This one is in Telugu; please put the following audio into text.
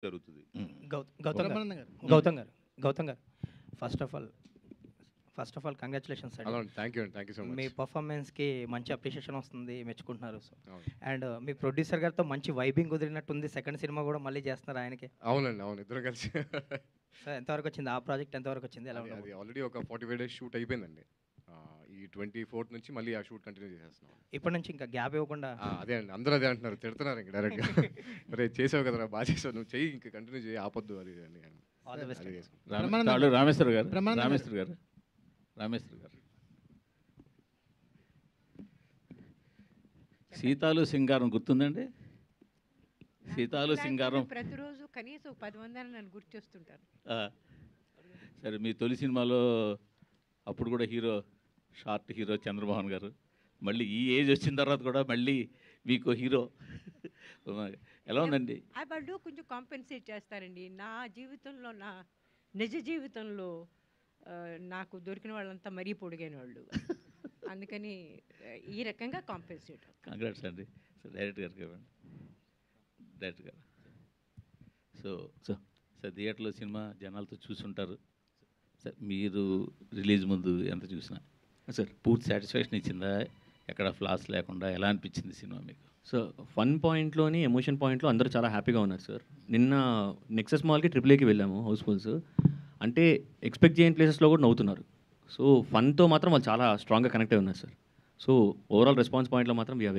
జరుగుతుంది. Gautam Brahmanandam garu. Gautam garu first of all congratulations అండి. థ్యాంక్ యూ సో మీ మచ్. పర్ఫార్మెన్స్కి మంచి అప్రిషియేషన్ వస్తుంది, మెచ్చుకుంటున్నారు. అవును. అండ్ మీ ప్రొడ్యూసర్ గారితో మంచి వైబింగ్ కుదిరినట్టుంది. సెకండ్ సినిమా కూడా మళ్ళీ చేస్తున్నారు ఆయనకి. అవునండి, అవును, ఇద్దరు కలిసి. సార్ ఎంతవరకు వచ్చింది ఆ ప్రాజెక్ట్, ఎంతవరకు వచ్చింది, ఎలా అది ఉంటుంది? ఆల్రెడీ ఒక 45 days షూట్ అయిపోయిందండి. ఈ 24th నుంచి మళ్ళీ ఆ షూట్ కంటిన్యూ చేసేస్తున్నాం. ఇప్పటి నుంచి ఇంకా గ్యాప్ ఇవ్వకుండా. అదే అండి, అందరూ అదే అంటున్నారు, తిడుతున్నారు ఇంకా డైరెక్ట్గా. అరే చేసావు కదరా, బాగా చేసావు, నువ్వు చెయ్యి, ఇంకా కంటిన్యూ చేయి, ఆపొద్దు అది అని. All the best. అది చేసుకుంటాం. బ్రహ్మానందం తాళూరు రామేశ్వర గారు. బ్రహ్మానందం గారు. రామేశ్వర గారు సీతాలు సింగారం గుర్తుందండి? సీతాలు సింగారం. ప్రతిరోజు కనీసం 10 మంది నన్ను గుర్తు చేస్తుంటారు. సరే, మీ తొలి సినిమాలో అప్పుడు కూడా షార్ట్ హీరో చంద్రమోహన్ గారు. మళ్ళీ ఈ ఏజ్ వచ్చిన తర్వాత కూడా మళ్ళీ మీకు హీరో ఎలా ఉందండి? వాళ్ళు కొంచెం కాంపెన్సేట్ చేస్తారండి. నా జీవితంలో, నా నిజ జీవితంలో నాకు దొరికిన వాళ్ళంతా మరీ పొడిగైన వాళ్ళు. అందుకని ఈ రకంగా కాంపెన్సేట్. కంగ్రాట్స్ అండి. సో డైరెక్టర్ గారికి ఇవ్వండి. డైరెక్టర్ గారు సార్ థియేటర్లో సినిమా జనాలతో చూసుంటారు సార్. మీరు రిలీజ్ ముందు ఎంత చూసినా సార్ పూర్తి సాటిస్ఫాక్షన్ ఇచ్చిందా? ఎక్కడ ఫ్లాస్ లేకుండా ఎలా అనిపించింది సినిమా మీకు? సో ఫన్ పాయింట్లోని, ఎమోషన్ పాయింట్లో అందరూ చాలా హ్యాపీగా ఉన్నారు సార్. నిన్న నెక్సస్ మాల్కి AAAకి వెళ్ళాము, హౌస్ఫుల్స్. అంటే ఎక్స్పెక్ట్ చేయని ప్లేసెస్లో కూడా నవ్వుతున్నారు. సో ఫన్తో మాత్రం వాళ్ళు చాలా స్ట్రాంగ్గా కనెక్ట్ అయి ఉన్నారు సార్. సో ఓవరాల్ రెస్పాన్స్ పాయింట్లో మాత్రం వీఆర్